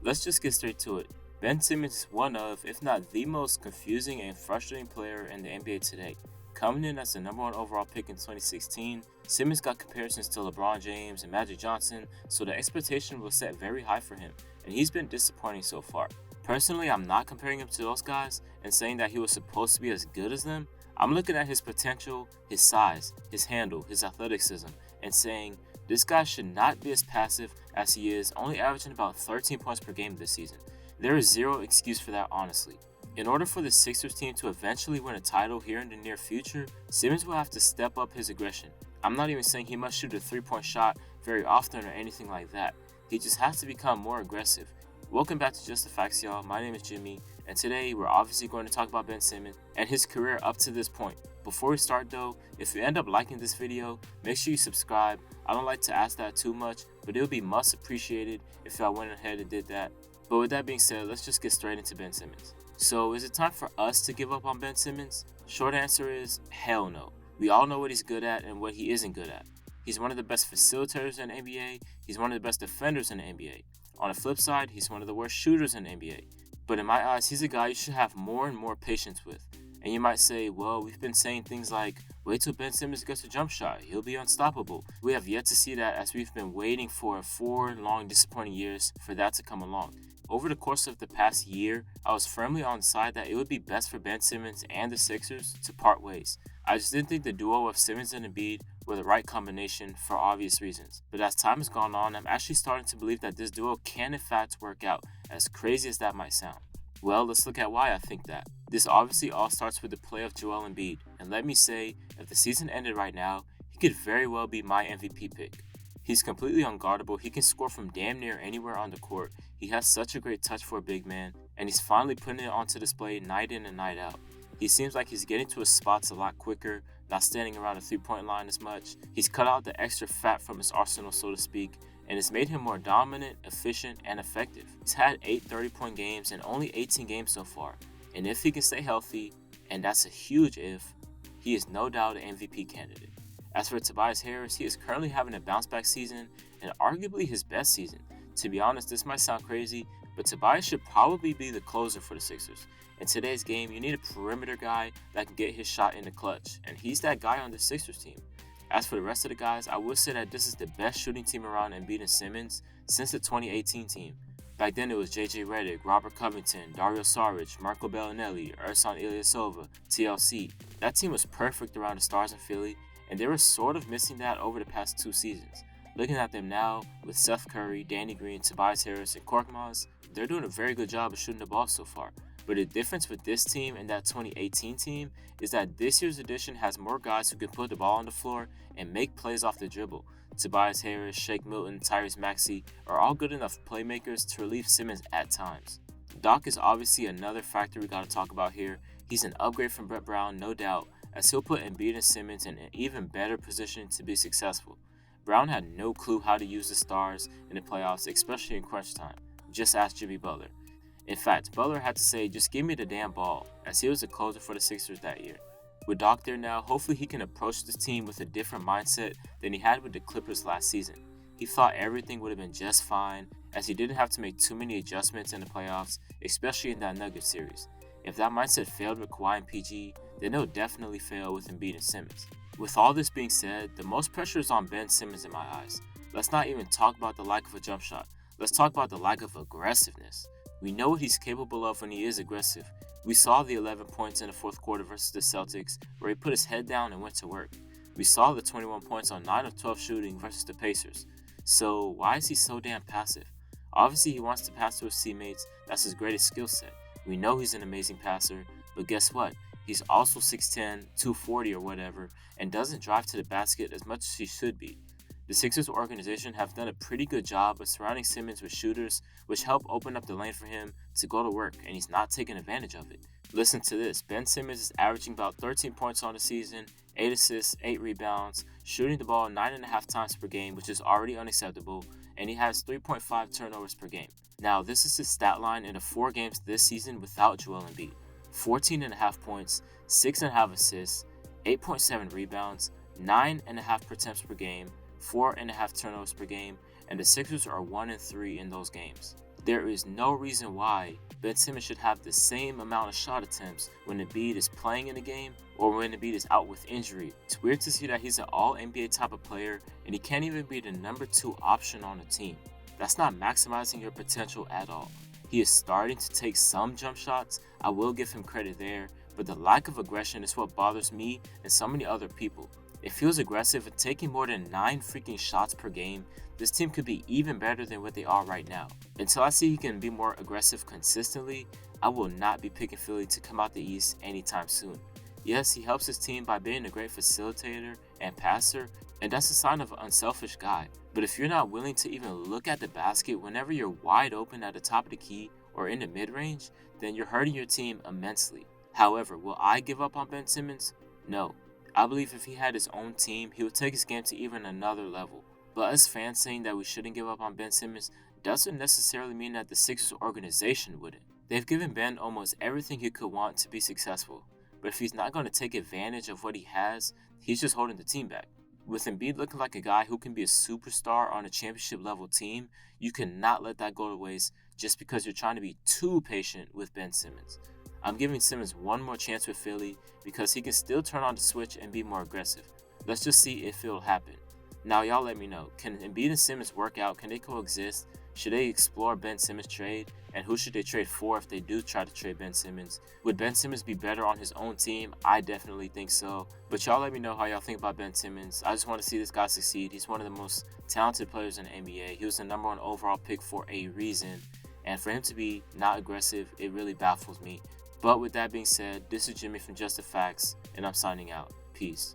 Let's just get straight to it. Ben Simmons is one of, if not the most confusing and frustrating player in the NBA today. Coming in as the #1 overall pick in 2016, Simmons got comparisons to LeBron James and Magic Johnson, so the expectation was set very high for him, and he's been disappointing so far. Personally, I'm not comparing him to those guys and saying that he was supposed to be as good as them. I'm looking at his potential, his size, his handle, his athleticism, and saying this guy should not be as passive as he is, only averaging about 13 points per game this season. There is zero excuse for that, honestly. In order for the Sixers team to eventually win a title here in the near future, Simmons will have to step up his aggression. I'm not even saying he must shoot a 3-point shot very often or anything like that. He just has to become more aggressive. Welcome back to Just the Facts, y'all. My name is Jimmy, and today we're obviously going to talk about Ben Simmons and his career up to this point. Before we start though, if you end up liking this video, make sure you subscribe. I don't like to ask that too much, but it would be much appreciated if y'all went ahead and did that. But with that being said, let's just get straight into Ben Simmons. So is it time for us to give up on Ben Simmons? Short answer is hell no. We all know what he's good at and what he isn't good at. He's one of the best facilitators in the NBA. He's one of the best defenders in the NBA. On the flip side, he's one of the worst shooters in the NBA. But in my eyes, he's a guy you should have more and more patience with. And you might say, well, we've been saying things like, wait till Ben Simmons gets a jump shot, he'll be unstoppable. We have yet to see that, as we've been waiting for 4 long disappointing years for that to come along. Over the course of the past year, I was firmly on the side that it would be best for Ben Simmons and the Sixers to part ways. I just didn't think the duo of Simmons and Embiid were the right combination for obvious reasons. But as time has gone on, I'm actually starting to believe that this duo can in fact work out, as crazy as that might sound. Well, let's look at why I think that. This obviously all starts with the play of Joel Embiid, and let me say, if the season ended right now, he could very well be my MVP pick. He's completely unguardable, he can score from damn near anywhere on the court, he has such a great touch for a big man, and he's finally putting it onto display night in and night out. He seems like he's getting to his spots a lot quicker, not standing around the 3-point line as much. He's cut out the extra fat from his arsenal, so to speak, and it's made him more dominant, efficient, and effective. He's had 8 30-point games in only 18 games so far, and if he can stay healthy, and that's a huge if, he is no doubt an MVP candidate. As for Tobias Harris, he is currently having a bounce-back season, and arguably his best season. To be honest, this might sound crazy, but Tobias should probably be the closer for the Sixers. In today's game, you need a perimeter guy that can get his shot in the clutch, and he's that guy on the Sixers team. As for the rest of the guys, I would say that this is the best shooting team around Embiid and Simmons since the 2018 team. Back then it was JJ Redick, Robert Covington, Dario Saric, Marco Bellinelli, Ersan Ilyasova, TLC. That team was perfect around the stars in Philly, and they were sort of missing that over the past 2 seasons. Looking at them now, with Seth Curry, Danny Green, Tobias Harris, and Korkmaz, they're doing a very good job of shooting the ball so far. But the difference with this team and that 2018 team is that this year's edition has more guys who can put the ball on the floor and make plays off the dribble. Tobias Harris, Shake Milton, Tyrese Maxey are all good enough playmakers to relieve Simmons at times. Doc is obviously another factor we gotta talk about here. He's an upgrade from Brett Brown, no doubt, as he'll put Embiid and Simmons in an even better position to be successful. Brown had no clue how to use the stars in the playoffs, especially in crunch time. Just ask Jimmy Butler. In fact, Butler had to say, just give me the damn ball, as he was the closer for the Sixers that year. With Doc there now, hopefully he can approach this team with a different mindset than he had with the Clippers last season. He thought everything would have been just fine, as he didn't have to make too many adjustments in the playoffs, especially in that Nuggets series. If that mindset failed with Kawhi and PG, then it'll definitely fail with Embiid and Simmons. With all this being said, the most pressure is on Ben Simmons in my eyes. Let's not even talk about the lack of a jump shot. Let's talk about the lack of aggressiveness. We know what he's capable of when he is aggressive. We saw the 11 points in the 4th quarter versus the Celtics, where he put his head down and went to work. We saw the 21 points on 9 of 12 shooting versus the Pacers. So why is he so damn passive? Obviously he wants to pass to his teammates, that's his greatest skill set. We know he's an amazing passer, but guess what? He's also 6'10", 240 or whatever, and doesn't drive to the basket as much as he should be. The Sixers organization have done a pretty good job of surrounding Simmons with shooters, which help open up the lane for him to go to work, and he's not taking advantage of it. Listen to this, Ben Simmons is averaging about 13 points on the season, 8 assists, 8 rebounds, shooting the ball 9.5 times per game, which is already unacceptable, and he has 3.5 turnovers per game. Now, this is his stat line in the 4 games this season without Joel Embiid. 14.5 points, 6.5 assists, 8.7 rebounds, 9.5 attempts per game, 4.5 turnovers per game, and the Sixers are 1-3 in those games. There is no reason why Ben Simmons should have the same amount of shot attempts when Embiid is playing in the game or when Embiid is out with injury. It's weird to see that he's an all-NBA type of player and he can't even be the number 2 option on the team. That's not maximizing your potential at all. He is starting to take some jump shots, I will give him credit there, but the lack of aggression is what bothers me and so many other people. If he was aggressive and taking more than 9 freaking shots per game, this team could be even better than what they are right now. Until I see he can be more aggressive consistently, I will not be picking Philly to come out the East anytime soon. Yes, he helps his team by being a great facilitator and passer, and that's a sign of an unselfish guy. But if you're not willing to even look at the basket whenever you're wide open at the top of the key or in the mid-range, then you're hurting your team immensely. However, will I give up on Ben Simmons? No. I believe if he had his own team, he would take his game to even another level. But us fans saying that we shouldn't give up on Ben Simmons doesn't necessarily mean that the Sixers organization wouldn't. They've given Ben almost everything he could want to be successful. But if he's not going to take advantage of what he has, he's just holding the team back. With Embiid looking like a guy who can be a superstar on a championship level team, you cannot let that go to waste just because you're trying to be too patient with Ben Simmons. I'm giving Simmons one more chance with Philly because he can still turn on the switch and be more aggressive. Let's just see if it'll happen. Now y'all let me know, can Embiid and Simmons work out? Can they coexist? Should they explore Ben Simmons trade? And who should they trade for if they do try to trade Ben Simmons? Would Ben Simmons be better on his own team? I definitely think so. But y'all let me know how y'all think about Ben Simmons. I just want to see this guy succeed. He's one of the most talented players in the NBA. He was the number 1 overall pick for a reason. And for him to be not aggressive, it really baffles me. But with that being said, this is Jimmy from Just the Facts, and I'm signing out. Peace.